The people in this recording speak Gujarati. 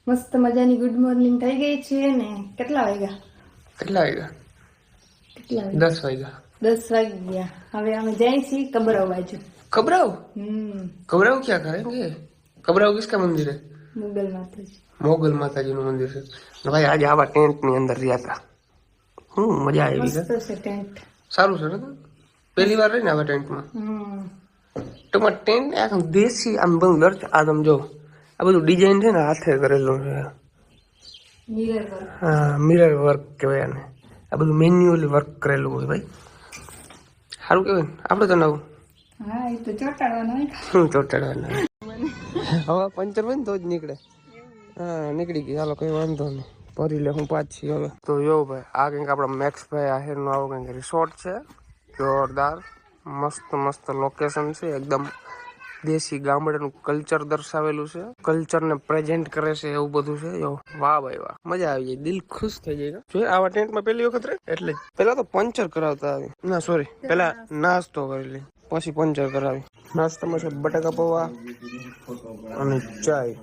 મસ્ત મજાની ગુડ મોર્નિંગ થઈ ગઈ છે ને કેટલા વાગ્યા કેટલા વાગ્યા? કેટલા 10 વાગ્યા. 10 વાગ્યા. હવે અમે જાય છીએ કબરાવ બાજુ. कबराव कबराव क्या करेंगे? कबराव किसका मंदिर है? મુગલ માતાજી. मोगल माता जी નું મંદિર છે. ને ભાઈ આજે આવા ટેન્ટ ની અંદર રહ્યા હતા. મજા આવી મસ્ત છે. છે ટેન્ટ. સારું છે ને? પહેલી વાર રહીને આવા ટેન્ટમાં. તમાર ટેન્ટ આમ દેશી આમ બધું લર્ચ આમ જો આ બધું ડિઝાઇન છે ને હાથે કરેલું છે. Mirror work. હા મિરર વર્ક કહેવાય આને. આ બધું મેન્યુઅલી વર્ક કરેલું હોય ભાઈ. સારું કહેવાય ને આપણે તો નવું. હા એ તો ચોટાડવાનું હોય. ચોટાડવાનું. હવે પંચર હોય ને તો જ નીકળે. હા નીકળી ગઈ. ચાલો કઈ વાંધો નહીં. ભરી લે હું પાછી હવે. તો યો ભાઈ આ કંઈક આપણા મેક્સભાઈ આહિરનો આવો કંઈક રિસોર્ટ છે. જોરદાર મસ્ત મસ્ત લોકેશન છે. એકદમ દેશી ગામડાનું કલ્ચર દર્શાવેલું છે. કલ્ચરને પ્રેઝન્ટ કરે છે એવું બધું છે. જો વાહ ભાઈ વાહ મજા આવી જાય. દિલ ખુશ થઈ જાય. જો આવા ટેન્ટમાં પહેલી વખત રહે એટલે જ પેલા તો પંચર કરાવતા આવી. ના સોરી પેલા નાસ્તો કરી લે પછી પંચર કરાવી. નાસ્તામાં છે બટાકા પૌવા અને ચાય.